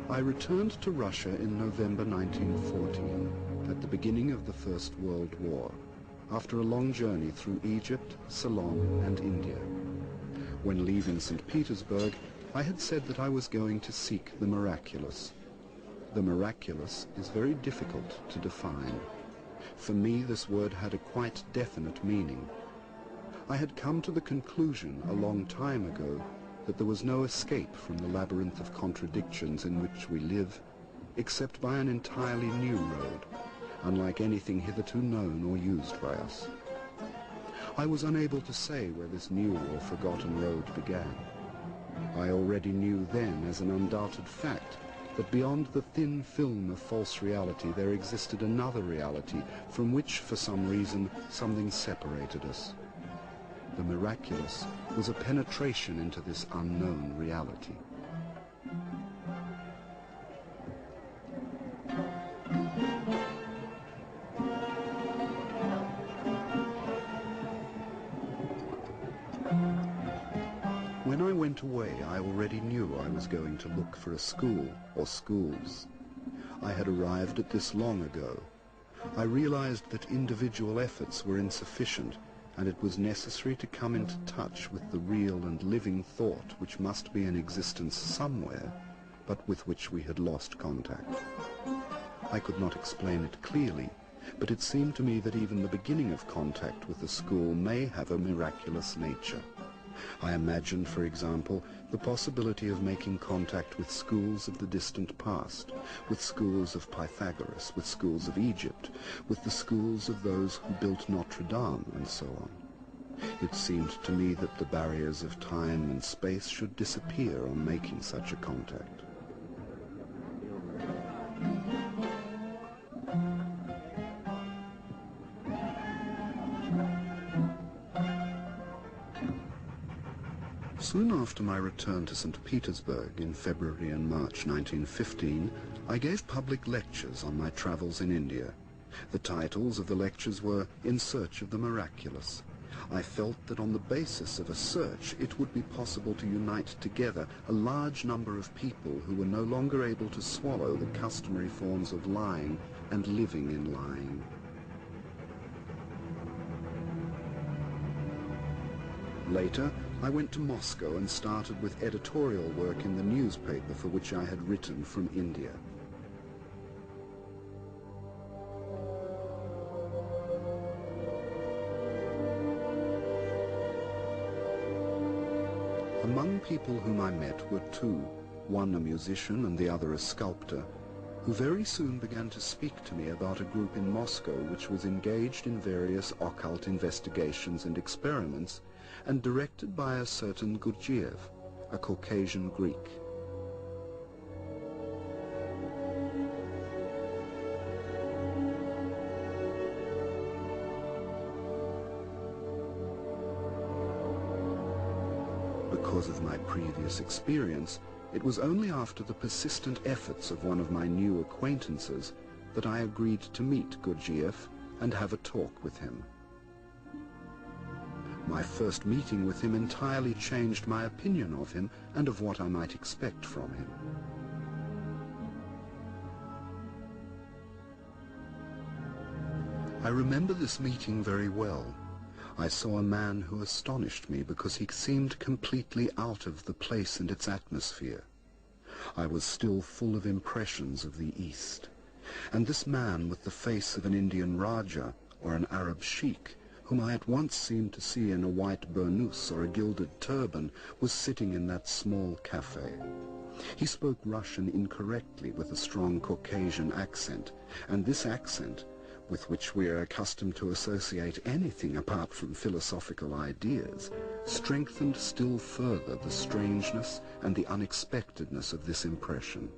I returned to Russia in November 1914, at the beginning of the First World War, after a long journey through Egypt, Ceylon, and India. When leaving St. Petersburg, I had said that I was going to seek the miraculous. The miraculous is very difficult to define. For me, this word had a quite definite meaning. I had come to the conclusion a long time ago that there was no escape from the labyrinth of contradictions in which we live, except by an entirely new road, unlike anything hitherto known or used by us. I was unable to say where this new or forgotten road began. I already knew then, as an undoubted fact, that beyond the thin film of false reality there existed another reality from which, for some reason, something separated us. The miraculous was a penetration into this unknown reality. When I went away, I already knew I was going to look for a school or schools. I had arrived at this long ago. I realized that individual efforts were insufficient, and it was necessary to come into touch with the real and living thought which must be in existence somewhere, but with which we had lost contact. I could not explain it clearly, but it seemed to me that even the beginning of contact with the school may have a miraculous nature. I imagined, for example, the possibility of making contact with schools of the distant past, with schools of Pythagoras, with schools of Egypt, with the schools of those who built Notre Dame, and so on. It seemed to me that the barriers of time and space should disappear on making such a contact. Soon after my return to St. Petersburg in February and March 1915, I gave public lectures on my travels in India. The titles of the lectures were In Search of the Miraculous. I felt that on the basis of a search it would be possible to unite together a large number of people who were no longer able to swallow the customary forms of lying and living in lying. Later, I went to Moscow and started with editorial work in the newspaper for which I had written from India. Among people whom I met were two, one a musician and the other a sculptor, who very soon began to speak to me about a group in Moscow which was engaged in various occult investigations and experiments, and directed by a certain Gurdjieff, a Caucasian Greek. Because of my previous experience, it was only after the persistent efforts of one of my new acquaintances that I agreed to meet Gurdjieff and have a talk with him. My first meeting with him entirely changed my opinion of him and of what I might expect from him. I remember this meeting very well. I saw a man who astonished me because he seemed completely out of the place and its atmosphere. I was still full of impressions of the East, and this man with the face of an Indian Raja or an Arab sheikh, whom I at once seemed to see in a white burnous or a gilded turban, was sitting in that small cafe. He spoke Russian incorrectly with a strong Caucasian accent, and this accent, with which we are accustomed to associate anything apart from philosophical ideas, strengthened still further the strangeness and the unexpectedness of this impression.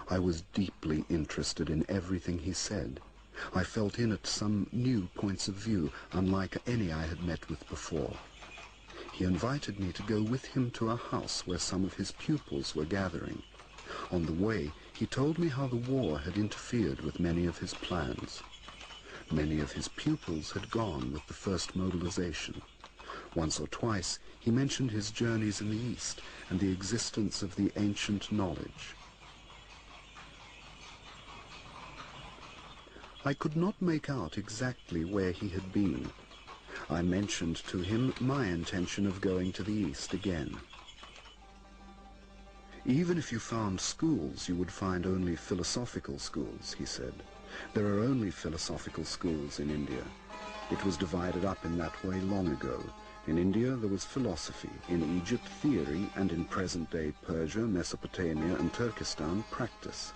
I was deeply interested in everything he said. I felt in it some new points of view, unlike any I had met with before. He invited me to go with him to a house where some of his pupils were gathering. On the way, He told me how the war had interfered with many of his plans. Many of his pupils had gone with the first mobilization. Once or twice he mentioned his journeys in the East and the existence of the ancient knowledge. I could not make out exactly where he had been. I mentioned to him my intention of going to the East again. Even if you found schools, you would find only philosophical schools, he said. There are only philosophical schools in India. It was divided up in that way long ago. In India there was philosophy, in Egypt theory, and in present-day Persia, Mesopotamia, and Turkestan practice.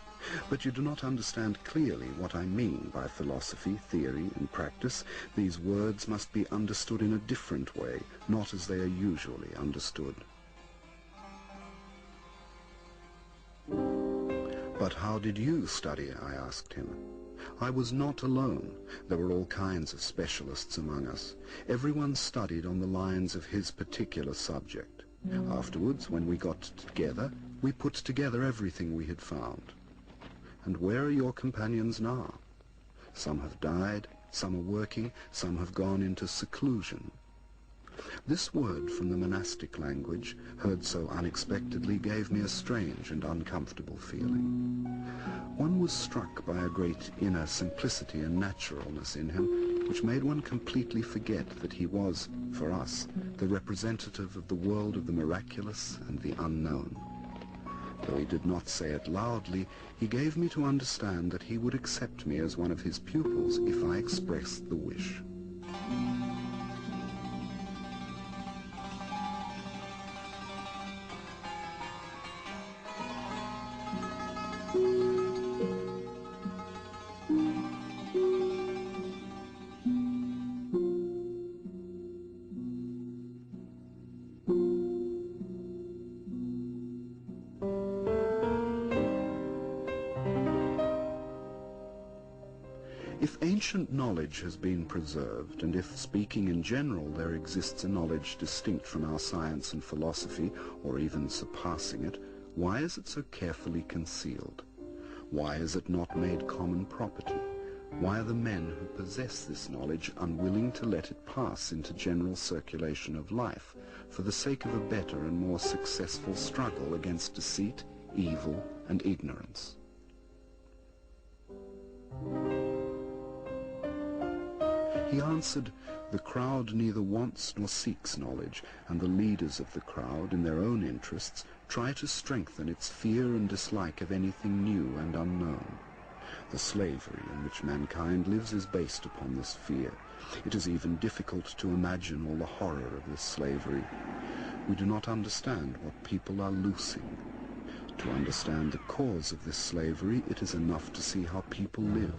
But you do not understand clearly what I mean by philosophy, theory, and practice. These words must be understood in a different way, not as they are usually understood. But how did you study? I asked him. I was not alone. There were all kinds of specialists among us. Everyone studied on the lines of his particular subject. Afterwards, when we got together, we put together everything we had found. And where are your companions now? Some have died, some are working, some have gone into seclusion. This word from the monastic language, heard so unexpectedly, gave me a strange and uncomfortable feeling. One was struck by a great inner simplicity and naturalness in him, which made one completely forget that he was, for us, the representative of the world of the miraculous and the unknown. Though he did not say it loudly, he gave me to understand that he would accept me as one of his pupils if I expressed the wish. If ancient knowledge has been preserved, and if, speaking in general, there exists a knowledge distinct from our science and philosophy, or even surpassing it, why is it so carefully concealed? Why is it not made common property? Why are the men who possess this knowledge unwilling to let it pass into general circulation of life, for the sake of a better and more successful struggle against deceit, evil, and ignorance? He answered, the crowd neither wants nor seeks knowledge, and the leaders of the crowd, in their own interests, try to strengthen its fear and dislike of anything new and unknown. The slavery in which mankind lives is based upon this fear. It is even difficult to imagine all the horror of this slavery. We do not understand what people are loosing. To understand the cause of this slavery, it is enough to see how people live.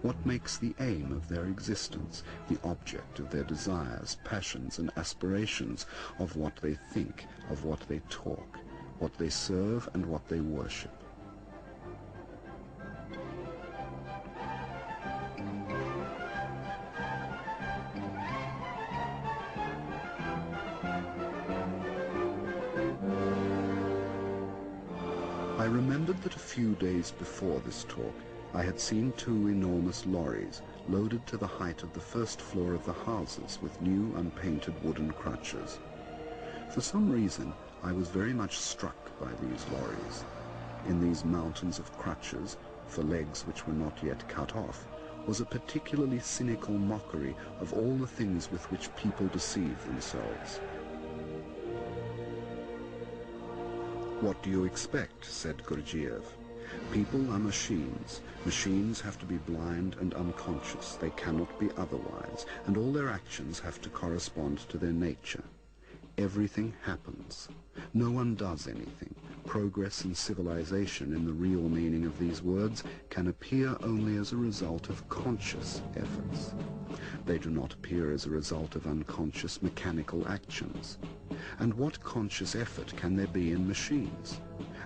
What makes the aim of their existence, the object of their desires, passions, and aspirations, of what they think, of what they talk, what they serve, and what they worship. I remembered that a few days before this talk, I had seen two enormous lorries loaded to the height of the first floor of the houses with new unpainted wooden crutches. For some reason, I was very much struck by these lorries. In these mountains of crutches, for legs which were not yet cut off, was a particularly cynical mockery of all the things with which people deceive themselves. "What do you expect?" said Gurdjieff. "People are machines. Machines have to be blind and unconscious. They cannot be otherwise, and all their actions have to correspond to their nature. Everything happens. No one does anything. Progress and civilization, in the real meaning of these words, can appear only as a result of conscious efforts. They do not appear as a result of unconscious mechanical actions. And what conscious effort can there be in machines?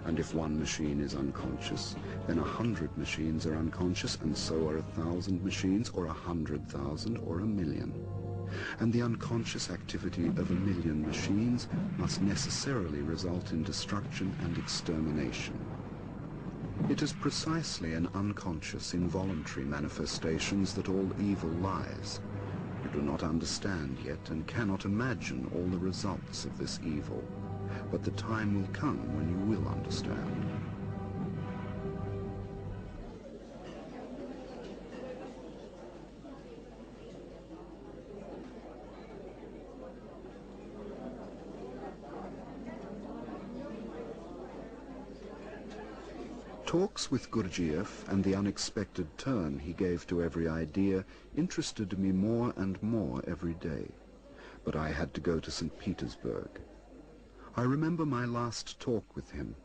And if one machine is unconscious, then 100 machines are unconscious, and so are 1,000 machines, or 100,000, or 1,000,000. And the unconscious activity of 1,000,000 machines must necessarily result in destruction and extermination. It is precisely in unconscious, involuntary manifestations that all evil lies. You do not understand yet and cannot imagine all the results of this evil, but the time will come when you will understand. Talks with Gurdjieff and the unexpected turn he gave to every idea interested me more and more every day. But I had to go to St. Petersburg. I remember my last talk with him.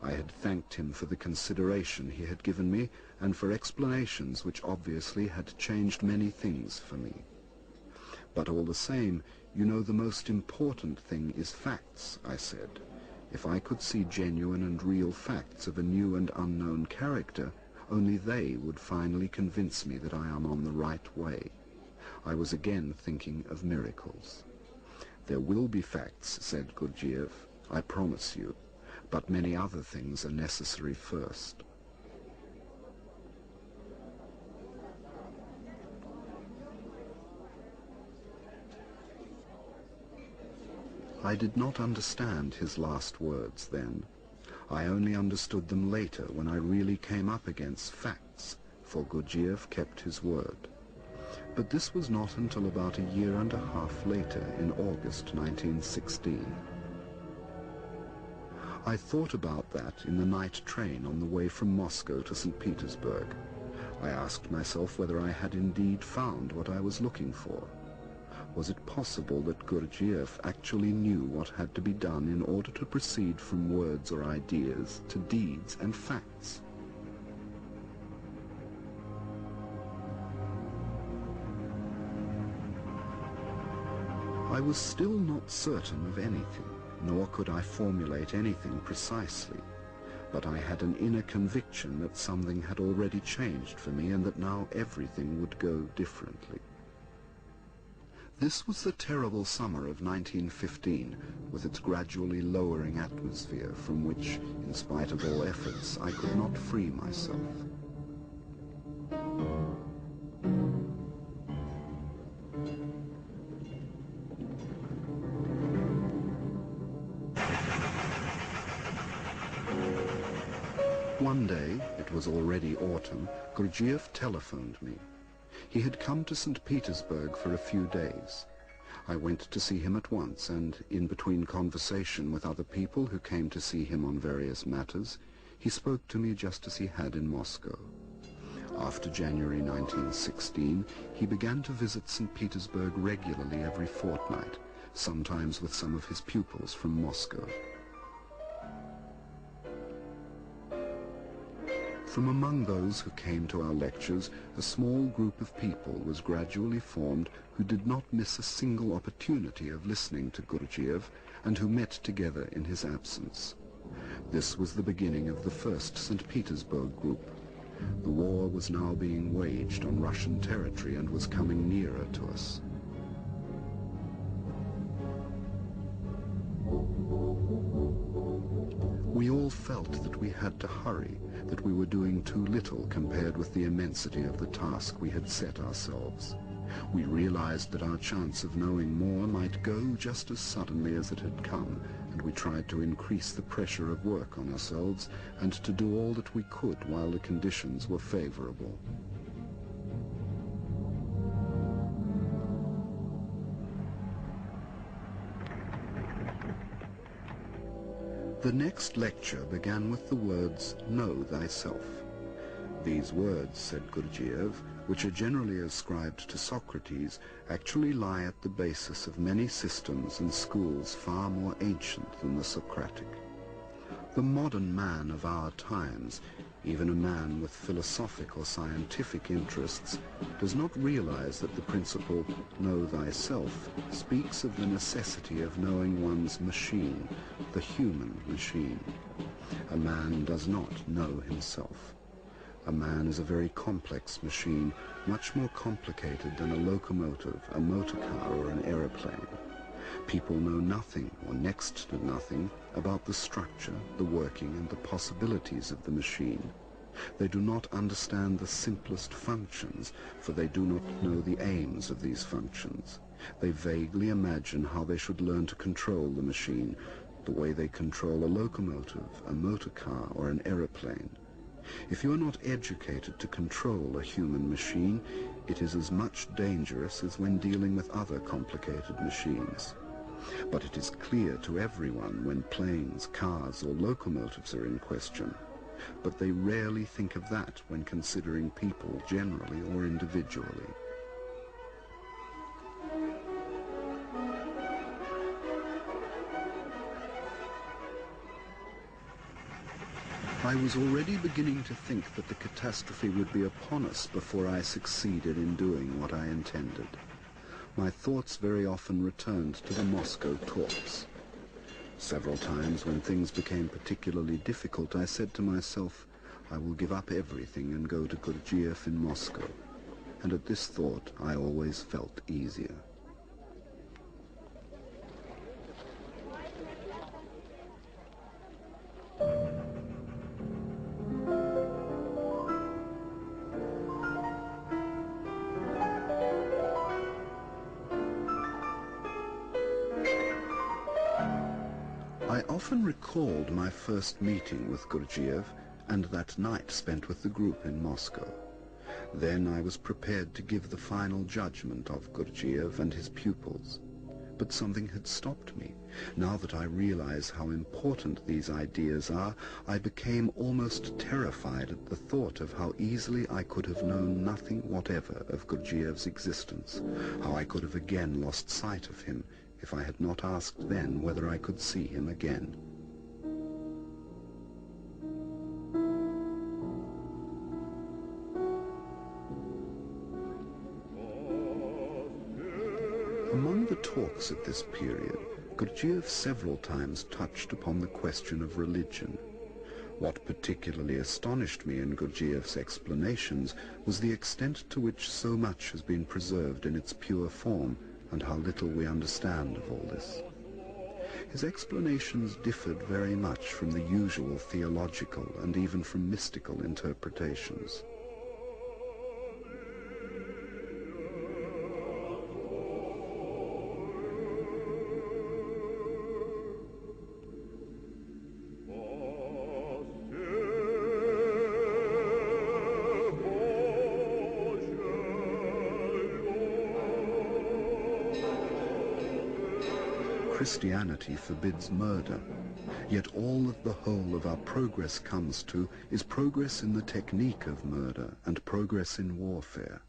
I had thanked him for the consideration he had given me and for explanations which obviously had changed many things for me. But all the same, you know, the most important thing is facts, I said. If I could see genuine and real facts of a new and unknown character, only they would finally convince me that I am on the right way. I was again thinking of miracles. There will be facts, said Gurdjieff, I promise you, but many other things are necessary first. I did not understand his last words then. I only understood them later when I really came up against facts, for Gurdjieff kept his word. But this was not until about a year and a half later, in August 1916. I thought about that in the night train on the way from Moscow to St. Petersburg. I asked myself whether I had indeed found what I was looking for. Was it possible that Gurdjieff actually knew what had to be done in order to proceed from words or ideas to deeds and facts? I was still not certain of anything, nor could I formulate anything precisely, but I had an inner conviction that something had already changed for me and that now everything would go differently. This was the terrible summer of 1915, with its gradually lowering atmosphere from which, in spite of all efforts, I could not free myself. One day, it was already autumn, Gurdjieff telephoned me. He had come to St. Petersburg for a few days. I went to see him at once, and in between conversation with other people who came to see him on various matters, he spoke to me just as he had in Moscow. After January 1916, he began to visit St. Petersburg regularly every fortnight, sometimes with some of his pupils from Moscow. From among those who came to our lectures, a small group of people was gradually formed who did not miss a single opportunity of listening to Gurdjieff and who met together in his absence. This was the beginning of the first St. Petersburg group. The war was now being waged on Russian territory and was coming nearer to us. We all felt that we had to hurry, that we were doing too little compared with the immensity of the task we had set ourselves. We realized that our chance of knowing more might go just as suddenly as it had come, and we tried to increase the pressure of work on ourselves and to do all that we could while the conditions were favorable. The next lecture began with the words, "Know thyself." These words, said Gurdjieff, which are generally ascribed to Socrates, actually lie at the basis of many systems and schools far more ancient than the Socratic. The modern man of our times, even a man with philosophic or scientific interests, does not realize that the principle, "Know thyself," speaks of the necessity of knowing one's machine, the human machine. A man does not know himself. A man is a very complex machine, much more complicated than a locomotive, a motor car, or an aeroplane. People know nothing, or next to nothing, about the structure, the working, and the possibilities of the machine. They do not understand the simplest functions, for they do not know the aims of these functions. They vaguely imagine how they should learn to control the machine, the way they control a locomotive, a motor car, or an aeroplane. If you are not educated to control a human machine, it is as much dangerous as when dealing with other complicated machines. But it is clear to everyone when planes, cars, or locomotives are in question. But they rarely think of that when considering people generally or individually. I was already beginning to think that the catastrophe would be upon us before I succeeded in doing what I intended. My thoughts very often returned to the Moscow talks. Several times when things became particularly difficult, I said to myself, I will give up everything and go to Gurdjieff in Moscow. And at this thought, I always felt easier. I often recalled my first meeting with Gurdjieff and that night spent with the group in Moscow. Then I was prepared to give the final judgment of Gurdjieff and his pupils. But something had stopped me. Now that I realize how important these ideas are, I became almost terrified at the thought of how easily I could have known nothing whatever of Gurdjieff's existence, how I could have again lost sight of him, if I had not asked then whether I could see him again. Among the talks at this period, Gurdjieff several times touched upon the question of religion. What particularly astonished me in Gurdjieff's explanations was the extent to which so much has been preserved in its pure form, and how little we understand of all this. His explanations differed very much from the usual theological and even from mystical interpretations. Christianity forbids murder, yet all that the whole of our progress comes to is progress in the technique of murder and progress in warfare.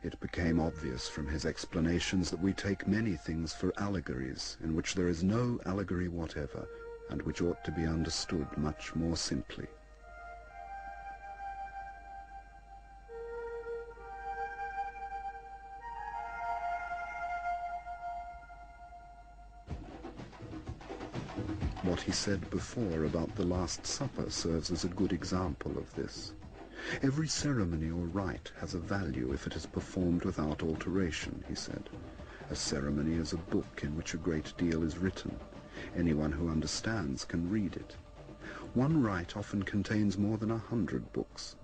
It became obvious from his explanations that we take many things for allegories, in which there is no allegory whatever, and which ought to be understood much more simply. What he said before about the Last Supper serves as a good example of this. Every ceremony or rite has a value if it is performed without alteration, he said. A ceremony is a book in which a great deal is written. Anyone who understands can read it. One rite often contains more than 100 books.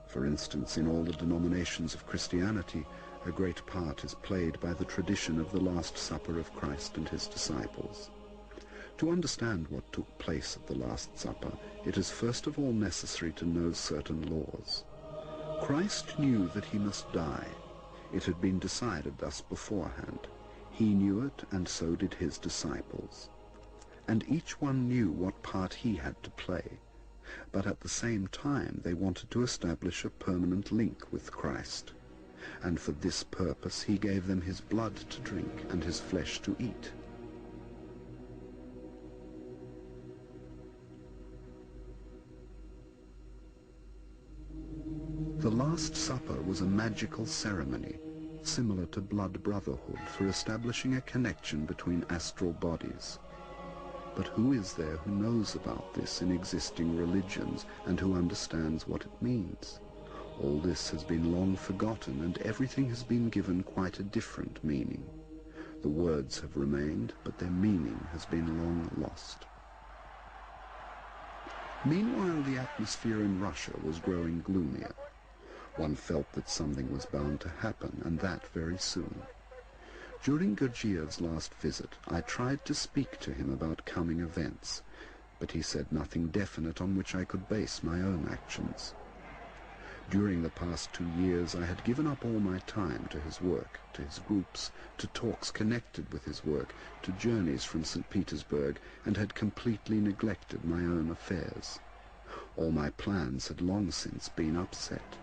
For instance, in all the denominations of Christianity, a great part is played by the tradition of the Last Supper of Christ and his disciples. To understand what took place at the Last Supper, it is first of all necessary to know certain laws. Christ knew that he must die. It had been decided thus beforehand. He knew it, and so did his disciples. And each one knew what part he had to play. But at the same time they wanted to establish a permanent link with Christ. And for this purpose he gave them his blood to drink and his flesh to eat. The Last Supper was a magical ceremony, similar to blood brotherhood, for establishing a connection between astral bodies. But who is there who knows about this in existing religions and who understands what it means? All this has been long forgotten, and everything has been given quite a different meaning. The words have remained, but their meaning has been long lost. Meanwhile, the atmosphere in Russia was growing gloomier. One felt that something was bound to happen, and that very soon. During Gurdjieff's last visit, I tried to speak to him about coming events, but he said nothing definite on which I could base my own actions. During the past 2 years, I had given up all my time to his work, to his groups, to talks connected with his work, to journeys from St. Petersburg, and had completely neglected my own affairs. All my plans had long since been upset.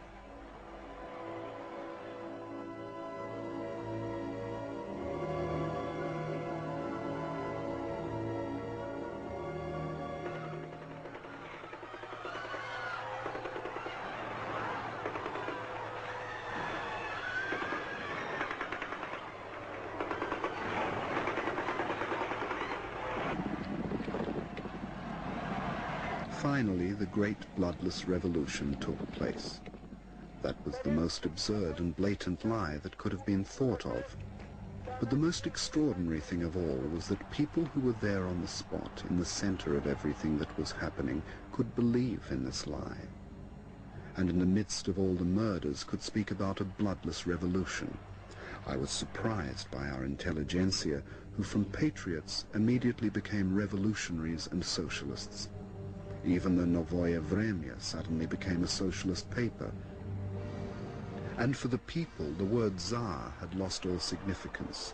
Finally, the great bloodless revolution took place. That was the most absurd and blatant lie that could have been thought of. But the most extraordinary thing of all was that people who were there on the spot, in the center of everything that was happening, could believe in this lie. And in the midst of all the murders could speak about a bloodless revolution. I was surprised by our intelligentsia, who from patriots immediately became revolutionaries and socialists. Even the Novoye Vremya suddenly became a socialist paper. And for the people, the word Tsar had lost all significance.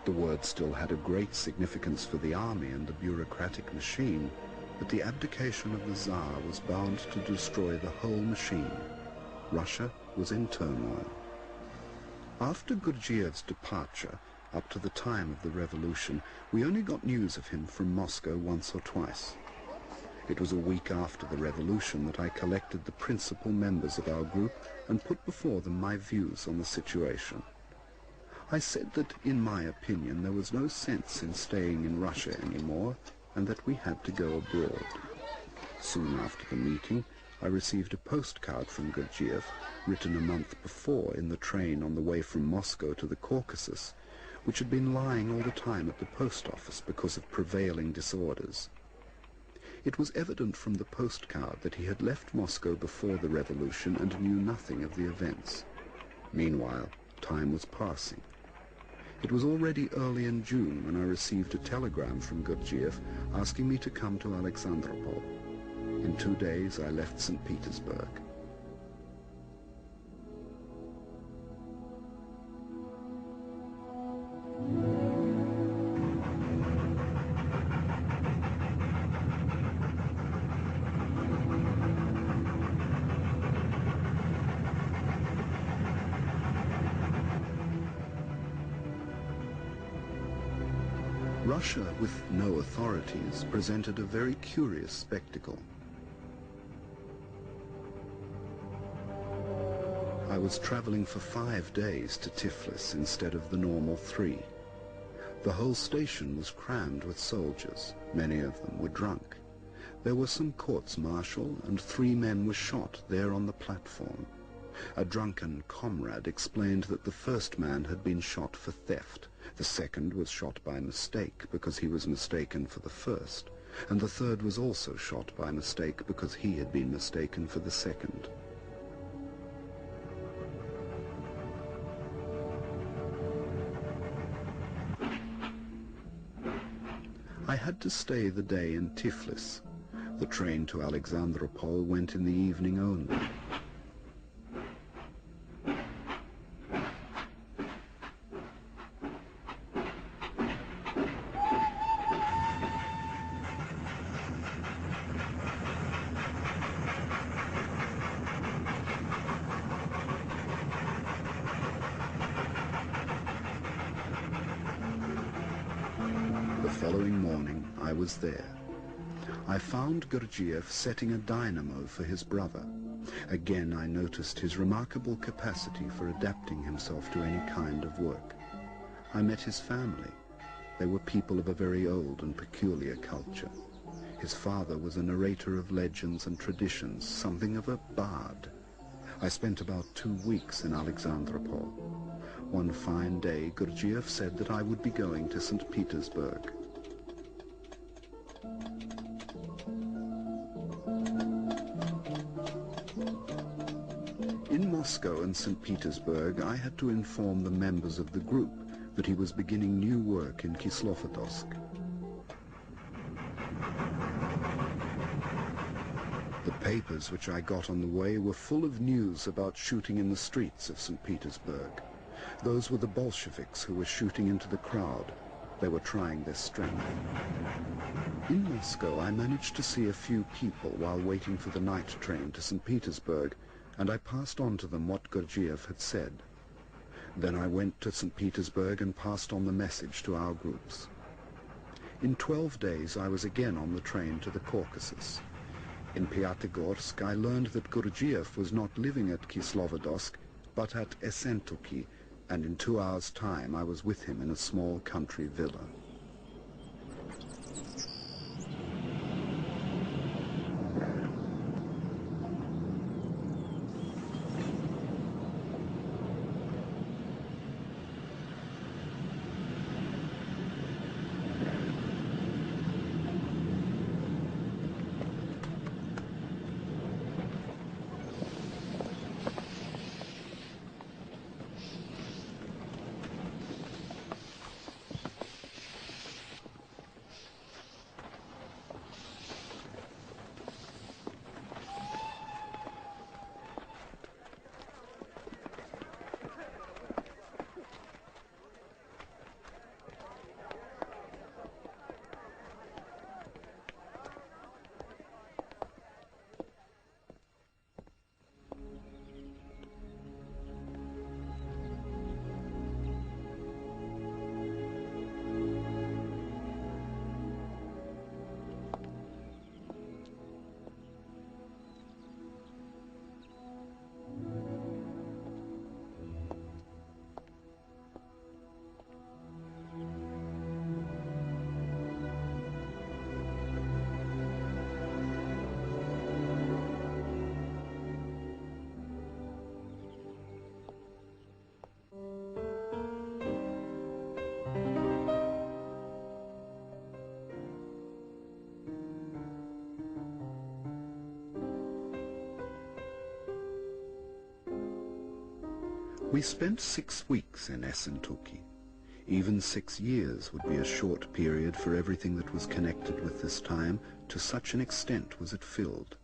The word still had a great significance for the army and the bureaucratic machine, but the abdication of the Tsar was bound to destroy the whole machine. Russia was in turmoil. After Gurdjieff's departure, up to the time of the revolution, we only got news of him from Moscow once or twice. It was a week after the revolution that I collected the principal members of our group and put before them my views on the situation. I said that, in my opinion, there was no sense in staying in Russia anymore, and that we had to go abroad. Soon after the meeting, I received a postcard from Gurdjieff, written a month before in the train on the way from Moscow to the Caucasus, which had been lying all the time at the post office because of prevailing disorders. It was evident from the postcard that he had left Moscow before the revolution and knew nothing of the events. Meanwhile, time was passing. It was already early in June when I received a telegram from Gurdjieff asking me to come to Alexandropol. In 2 days I left St. Petersburg. Russia, with no authorities, presented a very curious spectacle. I was traveling for 5 days to Tiflis instead of the normal 3. The whole station was crammed with soldiers. Many of them were drunk. There were some courts-martial, and 3 men were shot there on the platform. A drunken comrade explained that the first man had been shot for theft. The second was shot by mistake because he was mistaken for the first, and the third was also shot by mistake because he had been mistaken for the second. I had to stay the day in Tiflis. The train to Alexandropol went in the evening only. The following morning, I was there. I found Gurdjieff setting a dynamo for his brother. Again, I noticed his remarkable capacity for adapting himself to any kind of work. I met his family. They were people of a very old and peculiar culture. His father was a narrator of legends and traditions, something of a bard. I spent about 2 weeks in Alexandropol. One fine day, Gurdjieff said that I would be going to St. Petersburg. In Moscow and St. Petersburg, I had to inform the members of the group that he was beginning new work in Kislovodsk. The papers which I got on the way were full of news about shooting in the streets of St. Petersburg. Those were the Bolsheviks who were shooting into the crowd. They were trying their strength. In Moscow, I managed to see a few people while waiting for the night train to St. Petersburg, and I passed on to them what Gurdjieff had said. Then I went to St. Petersburg and passed on the message to our groups. In 12 days, I was again on the train to the Caucasus. In Pyatigorsk, I learned that Gurdjieff was not living at Kislovodsk, but at Essentuki, and in 2 hours' time I was with him in a small country villa. We spent 6 weeks in Essentuki. Even 6 years would be a short period for everything that was connected with this time, to such an extent was it filled.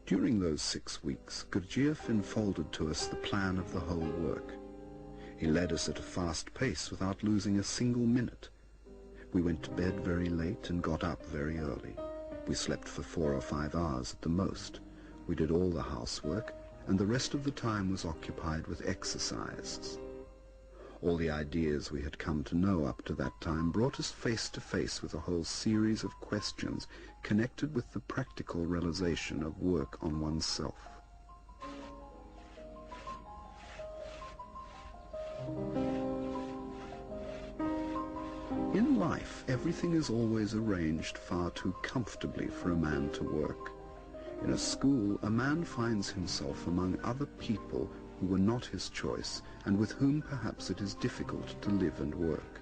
During those 6 weeks, Gurdjieff unfolded to us the plan of the whole work. He led us at a fast pace without losing a single minute. We went to bed very late and got up very early. We slept for 4 or 5 hours at the most. We did all the housework, and the rest of the time was occupied with exercises. All the ideas we had come to know up to that time brought us face to face with a whole series of questions connected with the practical realization of work on oneself. In life, everything is always arranged far too comfortably for a man to work. In a school, a man finds himself among other people who were not his choice, and with whom perhaps it is difficult to live and work.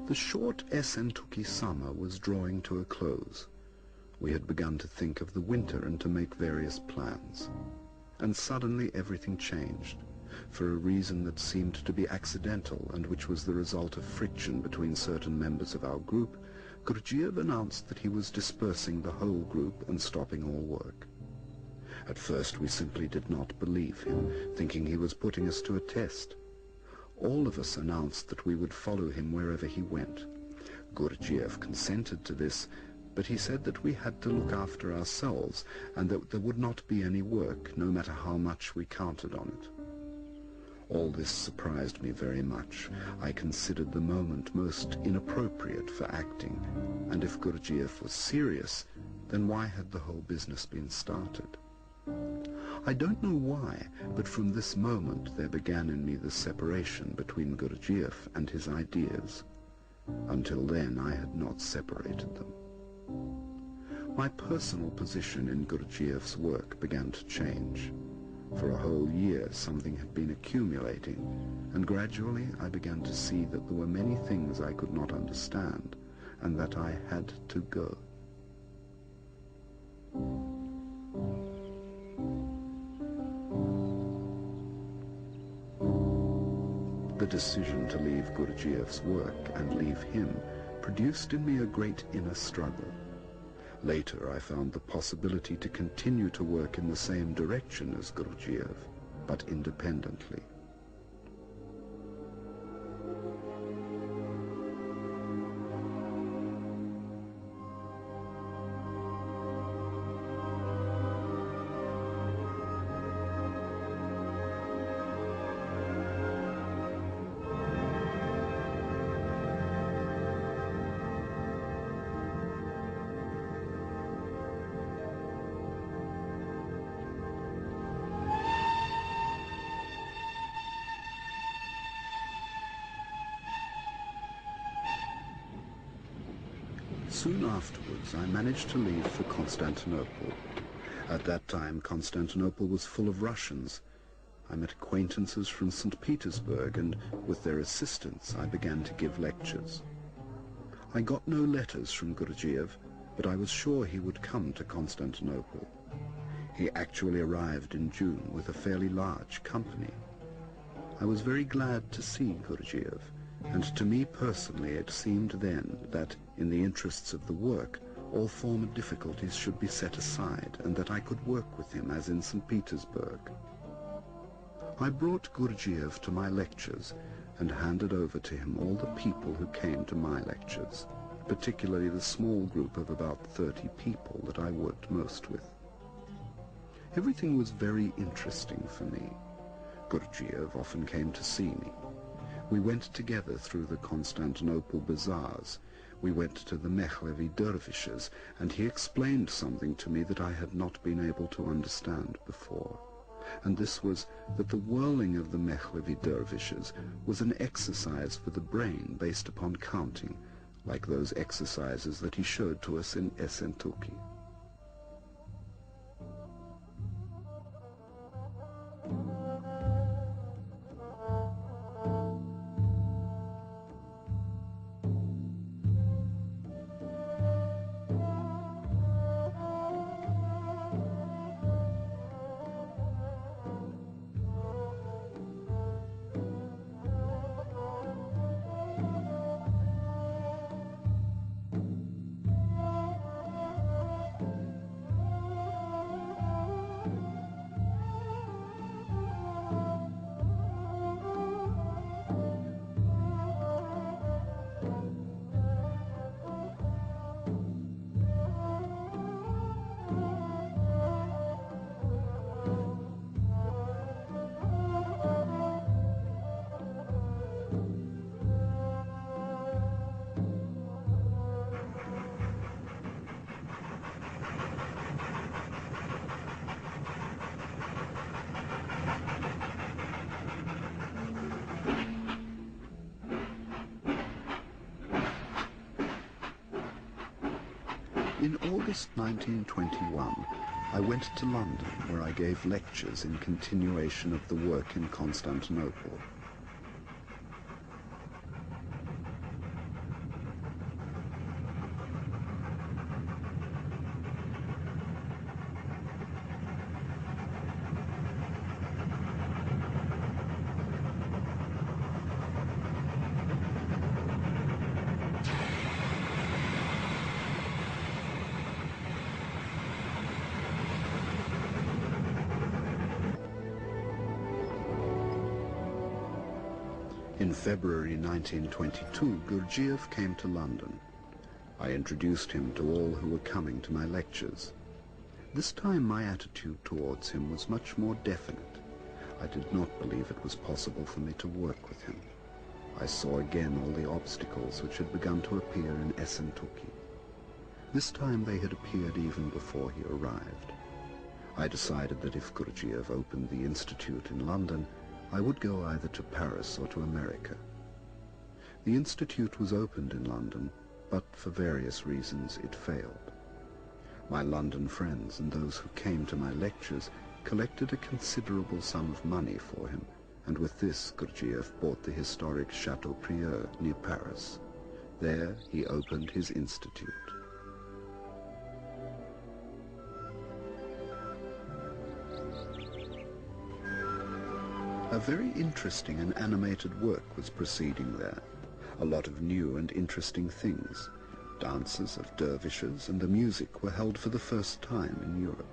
The short Essentuki summer was drawing to a close. We had begun to think of the winter and to make various plans. And suddenly everything changed, for a reason that seemed to be accidental and which was the result of friction between certain members of our group. Gurdjieff announced that he was dispersing the whole group and stopping all work. At first we simply did not believe him, thinking he was putting us to a test. All of us announced that we would follow him wherever he went. Gurdjieff consented to this, but he said that we had to look after ourselves and that there would not be any work, no matter how much we counted on it. All this surprised me very much. I considered the moment most inappropriate for acting, and if Gurdjieff was serious, then why had the whole business been started? I don't know why, but from this moment there began in me the separation between Gurdjieff and his ideas. Until then I had not separated them. My personal position in Gurdjieff's work began to change. For a whole year something had been accumulating, and gradually I began to see that there were many things I could not understand, and that I had to go. The decision to leave Gurdjieff's work and leave him produced in me a great inner struggle. Later I found the possibility to continue to work in the same direction as Gurdjieff, but independently. Soon afterwards I managed to leave for Constantinople. At that time Constantinople was full of Russians. I met acquaintances from St. Petersburg, and with their assistance I began to give lectures. I got no letters from Gurdjieff, but I was sure he would come to Constantinople. He actually arrived in June with a fairly large company. I was very glad to see Gurdjieff, and to me personally it seemed then that, in the interests of the work, all former difficulties should be set aside, and that I could work with him as in St. Petersburg. I brought Gurdjieff to my lectures and handed over to him all the people who came to my lectures, particularly the small group of about 30 people that I worked most with. Everything was very interesting for me. Gurdjieff often came to see me. We went together through the Constantinople bazaars. We went to the Mehlevi dervishes, and he explained something to me that I had not been able to understand before. And this was that the whirling of the Mehlevi dervishes was an exercise for the brain based upon counting, like those exercises that he showed to us in Essentuki. In August 1921, I went to London, where I gave lectures in continuation of the work in Constantinople. In February 1922, Gurdjieff came to London. I introduced him to all who were coming to my lectures. This time my attitude towards him was much more definite. I did not believe it was possible for me to work with him. I saw again all the obstacles which had begun to appear in Essentuki. This time they had appeared even before he arrived. I decided that if Gurdjieff opened the Institute in London, I would go either to Paris or to America. The Institute was opened in London, but for various reasons it failed. My London friends and those who came to my lectures collected a considerable sum of money for him, and with this Gurdjieff bought the historic Chateaubriand near Paris. There he opened his institute. A very interesting and animated work was proceeding there. A lot of new and interesting things. Dances of dervishes and the music were held for the first time in Europe.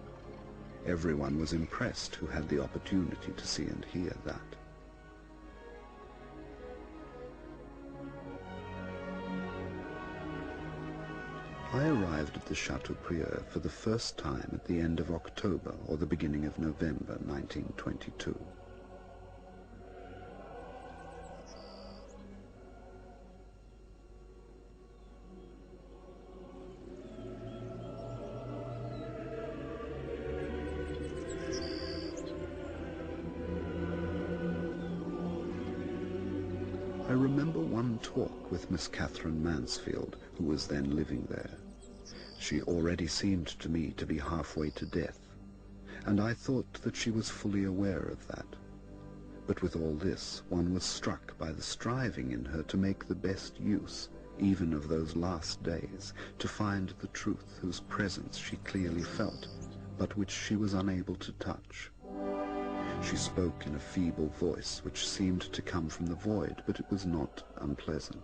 Everyone was impressed who had the opportunity to see and hear that. I arrived at the Chateaubriand for the first time at the end of October or the beginning of November 1922. I remember one talk with Miss Catherine Mansfield, who was then living there. She already seemed to me to be halfway to death, and I thought that she was fully aware of that. But with all this, one was struck by the striving in her to make the best use, even of those last days, to find the truth whose presence she clearly felt, but which she was unable to touch. She spoke in a feeble voice which seemed to come from the void, but it was not unpleasant.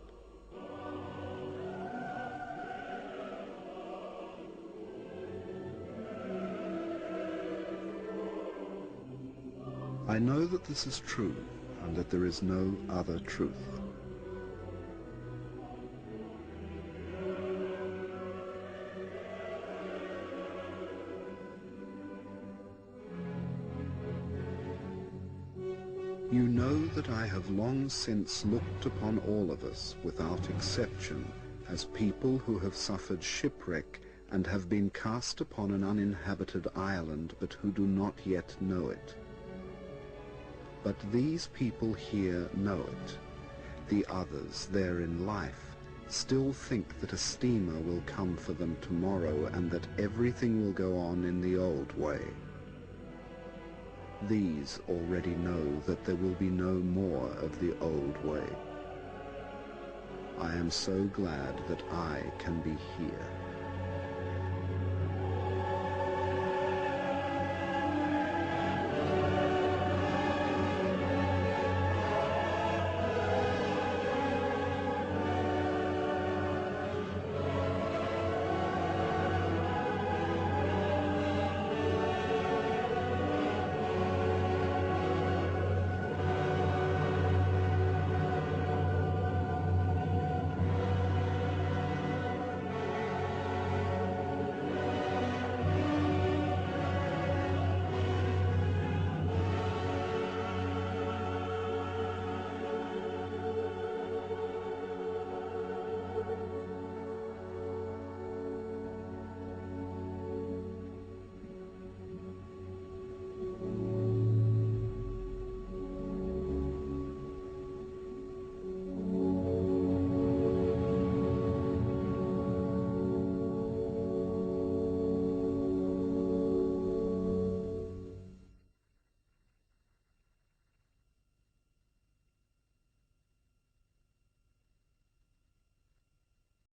I know that this is true, and that there is no other truth. You know that I have long since looked upon all of us, without exception, as people who have suffered shipwreck and have been cast upon an uninhabited island, but who do not yet know it. But these people here know it. The others, there in life, still think that a steamer will come for them tomorrow and that everything will go on in the old way. These already know that there will be no more of the old way. I am so glad that I can be here.